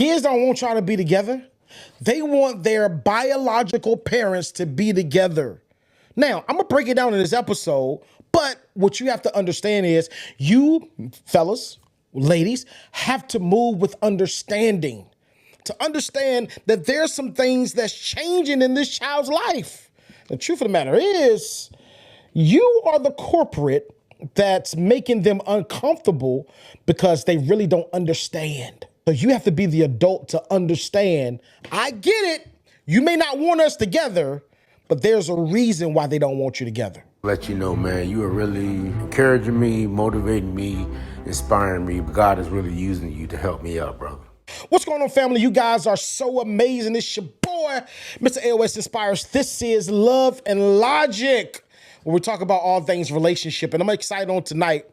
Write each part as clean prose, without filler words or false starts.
Kids don't want y'all to be together. They want their biological parents to be together. Now, I'm going to break it down in this episode, but what you have to understand is you, fellas, ladies, have to move with understanding. To understand that there's some things that's changing in this child's life. The truth of the matter is, you are the corporate that's making them uncomfortable because they really don't understand. So you have to be the adult to understand. I get it. You may not want us together, but there's a reason why they don't want you together. Let you know, man, you are really encouraging me, motivating me, inspiring me. God is really using you to help me out, brother. What's going on, family? You guys are so amazing. It's your boy, Mr. AOS Inspires. This is Love and Logic, where we talk about all things relationship. And I'm excited on tonight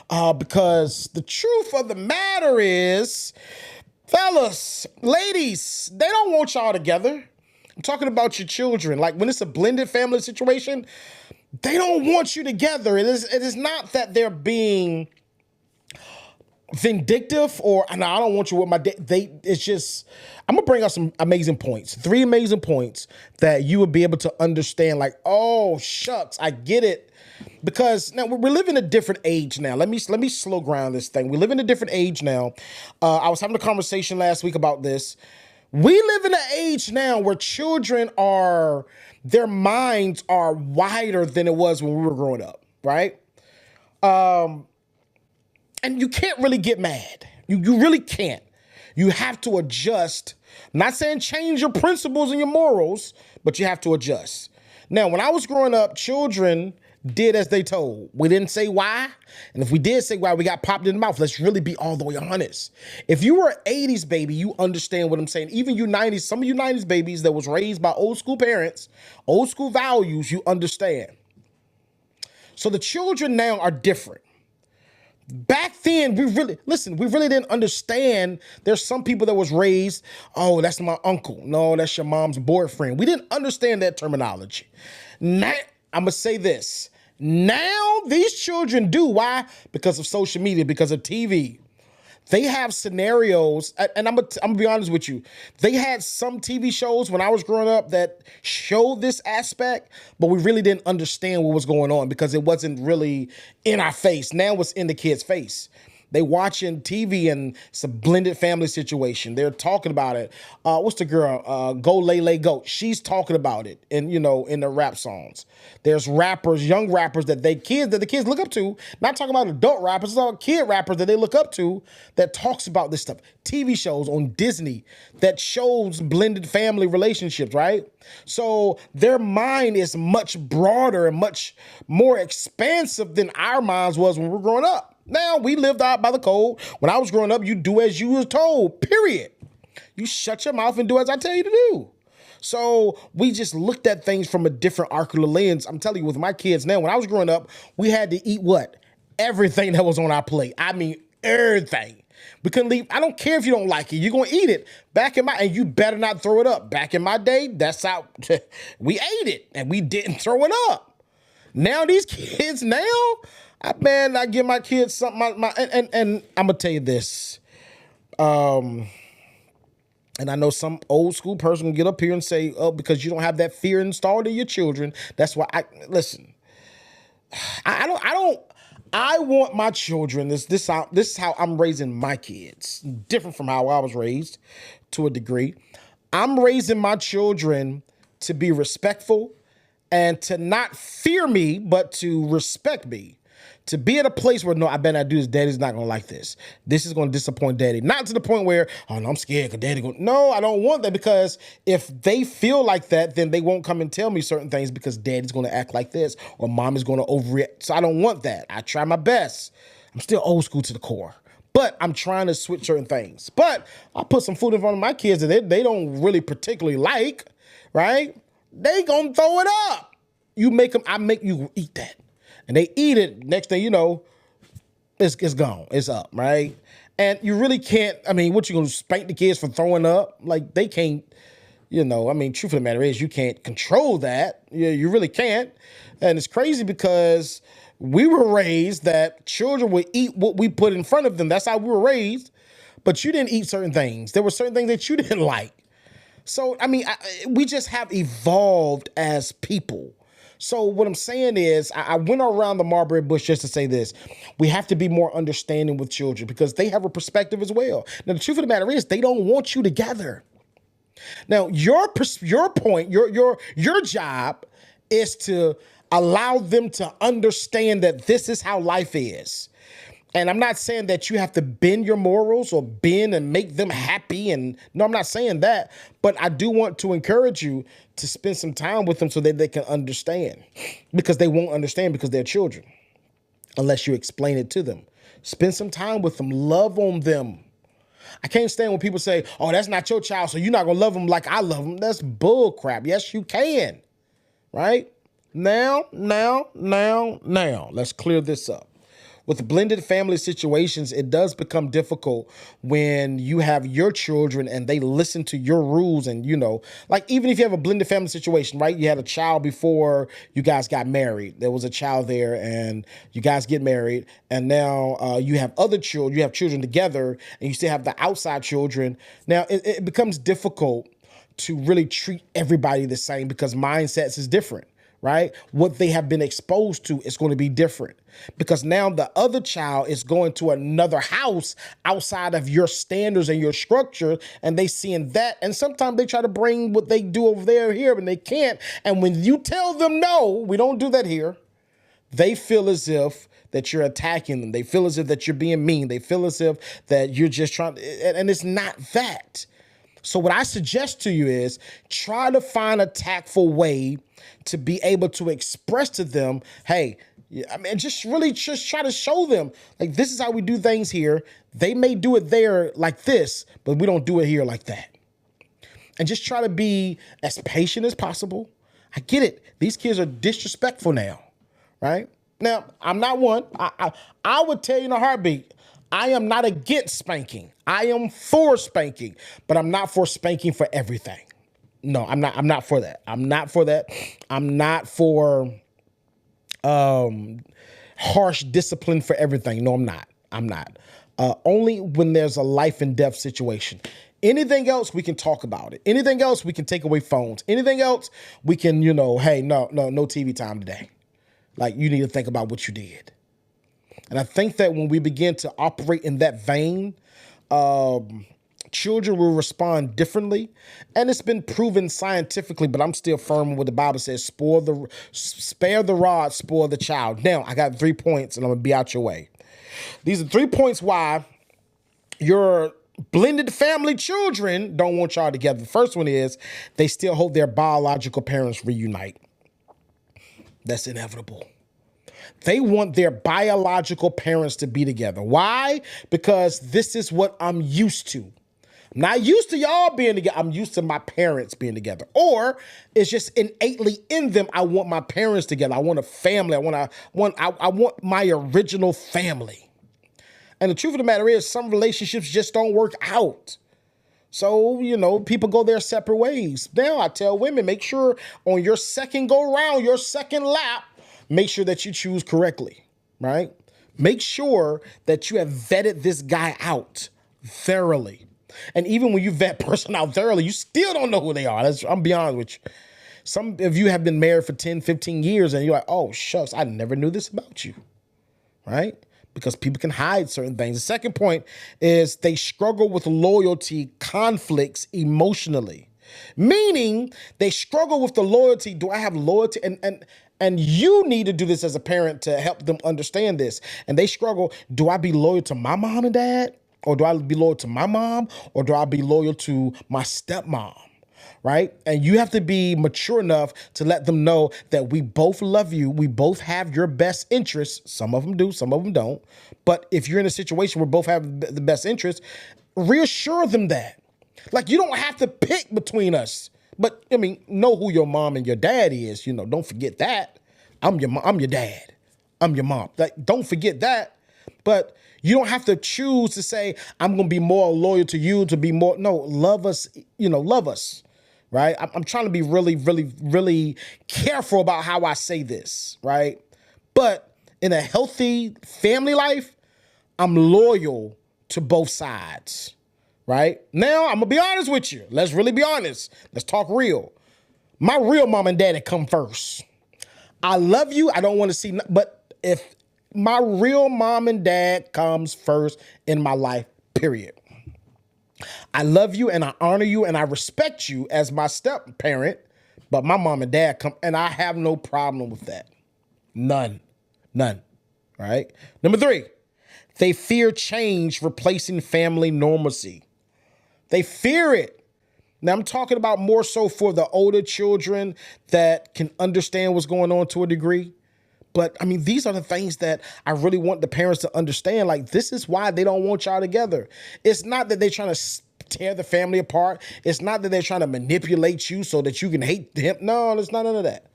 because the truth of the matter is, fellas, ladies, they don't want y'all together. I'm talking about your children. Like when it's a blended family situation, they don't want you together. It is not that they're being vindictive or no, I don't want you with my it's just I'm gonna bring out some amazing points, 3 amazing points that you would be able to understand, like, oh shucks, I get it. Because now we're living a different age now. Let me slow ground this thing. We live in a different age now. I was having a conversation last week about this. We live in an age now where their minds are wider than it was when we were growing up, right? And you can't really get mad. You really can't. You have to adjust. I'm not saying change your principles and your morals, but you have to adjust. Now, when I was growing up, children did as they told. We didn't say why. And if we did say why, we got popped in the mouth. Let's really be all the way honest. If you were an 80s baby, you understand what I'm saying. Even you 90s, some of you 90s babies that was raised by old school parents, old school values, you understand. So the children now are different. Back then, we really didn't understand. There's some people that was raised, oh, that's my uncle. No, that's your mom's boyfriend. We didn't understand that terminology. Now, I'm going to say this. Now, these children do. Why? Because of social media, because of TV. They have scenarios, and I'm gonna be honest with you. They had some TV shows when I was growing up that showed this aspect, but we really didn't understand what was going on because it wasn't really in our face. Now it's in the kid's face. They watching TV and it's a blended family situation. They're talking about it. What's the girl? Go Lay Lay Go. She's talking about it in the rap songs. There's rappers, young rappers that the kids look up to. Not talking about adult rappers, it's about kid rappers that they look up to that talks about this stuff. TV shows on Disney that shows blended family relationships, right? So their mind is much broader and much more expansive than our minds was when we were growing up. Now, we lived out by the code. When I was growing up, you do as you were told, period. You shut your mouth and do as I tell you to do. So we just looked at things from a different ocular lens. I'm telling you, with my kids now, when I was growing up, we had to eat what? Everything that was on our plate. I mean, everything. We couldn't leave. I don't care if you don't like it. You're going to eat it. And you better not throw it up. Back in my day, that's how we ate it and we didn't throw it up. Now these kids I give my kids something. And I'm gonna tell you this. And I know some old school person will get up here and say, "Oh, because you don't have that fear installed in your children." That's why listen. I want my children. This is how I'm raising my kids. Different from how I was raised, to a degree. I'm raising my children to be respectful and to not fear me, but to respect me. To be at a place where, no, I better not do this. Daddy's not going to like this. This is going to disappoint daddy. Not to the point where, oh, no, I'm scared because daddy going, no, I don't want that, because if they feel like that, then they won't come and tell me certain things because daddy's going to act like this or mom is going to overreact. So I don't want that. I try my best. I'm still old school to the core, but I'm trying to switch certain things. But I put some food in front of my kids that they don't really particularly like, right? They going to throw it up. I make you eat that. And they eat it. Next thing you know, it's gone. It's up, right? And you really can't. I mean, what you gonna spank the kids for throwing up? Like they can't. Truth of the matter is, you can't control that. You really can't. And it's crazy because we were raised that children would eat what we put in front of them. That's how we were raised. but you didn't eat certain things. There were certain things that you didn't like. So, I mean, we just have evolved as people. So what I'm saying is I went around the Marbury bush just to say this. We have to be more understanding with children because they have a perspective as well. Now, the truth of the matter is they don't want you together. Now, your point, your job is to allow them to understand that this is how life is. And I'm not saying that you have to bend your morals or bend and make them happy. And no, I'm not saying that. But I do want to encourage you to spend some time with them so that they can understand. Because they won't understand because they're children unless you explain it to them. Spend some time with them. Love on them. I can't stand when people say, oh, that's not your child, so you're not going to love them like I love them. That's bull crap. Yes, you can. Right? Now, let's clear this up. With blended family situations, it does become difficult when you have your children and they listen to your rules. And, like even if you have a blended family situation, right? You had a child before you guys got married. There was a child there and you guys get married. And now you have other children, you have children together and you still have the outside children. Now it becomes difficult to really treat everybody the same because mindsets is different. Right? What they have been exposed to is going to be different because now the other child is going to another house outside of your standards and your structure and they seeing that. And sometimes they try to bring what they do over there here and they can't. And when you tell them, no, we don't do that here, they feel as if that you're attacking them. They feel as if that you're being mean. They feel as if that you're just trying and it's not that. So what I suggest to you is try to find a tactful way to be able to express to them, hey, I mean, just try to show them, like, this is how we do things here. They may do it there like this, but we don't do it here like that. And just try to be as patient as possible. I get it. These kids are disrespectful now, right? Now, I'm not one. I would tell you in a heartbeat, I am not against spanking. I am for spanking, but I'm not for spanking for everything. No, I'm not for that. I'm not for that. I'm not for harsh discipline for everything. No, I'm not. Only when there's a life and death situation. Anything else, we can talk about it. Anything else, we can take away phones. Anything else, we can, hey, no TV time today. Like, you need to think about what you did. And I think that when we begin to operate in that vein, children will respond differently. And it's been proven scientifically, but I'm still firm with what the Bible says, spare the rod, spoil the child. Now, I got 3 points and I'm going to be out your way. These are 3 points why your blended family children don't want y'all together. The first one is they still hope their biological parents reunite. That's inevitable. They want their biological parents to be together. Why? Because this is what I'm used to. I'm not used to y'all being together. I'm used to my parents being together. Or it's just innately in them. I want my parents together. I want a family. I want my original family. And the truth of the matter is some relationships just don't work out. So, people go their separate ways. Now I tell women, make sure on your second go round, your second lap, make sure that you choose correctly, right? Make sure that you have vetted this guy out thoroughly. And even when you vet person out thoroughly, you still don't know who they are. I'm be honest with you. Some of you have been married for 10, 15 years and you're like, oh, shucks, I never knew this about you, right? Because people can hide certain things. The second point is they struggle with loyalty conflicts emotionally, meaning they struggle with the loyalty. Do I have loyalty? And you need to do this as a parent to help them understand this. And they struggle. Do I be loyal to my mom and dad? Or do I be loyal to my mom? Or do I be loyal to my stepmom? Right? And you have to be mature enough to let them know that we both love you. We both have your best interests. Some of them do, some of them don't. But if you're in a situation where both have the best interests, reassure them that. Like, you don't have to pick between us. But, know who your mom and your dad is. Don't forget that. I'm your dad. I'm your mom. Like, don't forget that. But you don't have to choose to say, I'm going to be more loyal to you, to be more. No, love us, love us. Right? I'm trying to be really, really, really careful about how I say this. Right? But in a healthy family life, I'm loyal to both sides, right? Now, I'm going to be honest with you. Let's really be honest. Let's talk real. My real mom and daddy come first. I love you. I don't want to see, but if my real mom and dad comes first in my life, period. I love you and I honor you and I respect you as my step parent, but my mom and dad come, and I have no problem with that. None. Right? Number 3, they fear change replacing family normalcy. They fear it. Now, I'm talking about more so for the older children that can understand what's going on to a degree. But I mean, these are the things that I really want the parents to understand. Like, this is why they don't want y'all together. It's not that they're trying to tear the family apart. It's not that they're trying to manipulate you so that you can hate him. No, it's not none of that.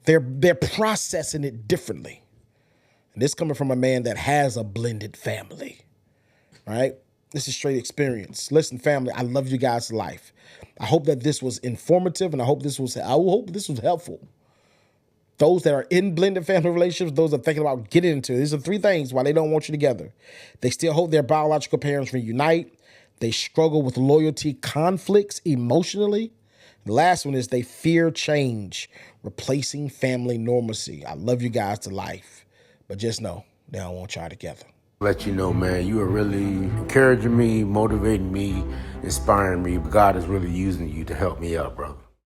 They're processing it differently. And this coming from a man that has a blended family, right? This is straight experience. Listen, family, I love you guys' life. I hope that this was informative, and I hope this was helpful. Those that are in blended family relationships, those that are thinking about getting into it, these are 3 things why they don't want you together. They still hope their biological parents reunite. They struggle with loyalty conflicts emotionally. The last one is they fear change, replacing family normalcy. I love you guys to life, but just know they don't want y'all together. Let you know, man, you are really encouraging me, motivating me, inspiring me. God is really using you to help me out, brother.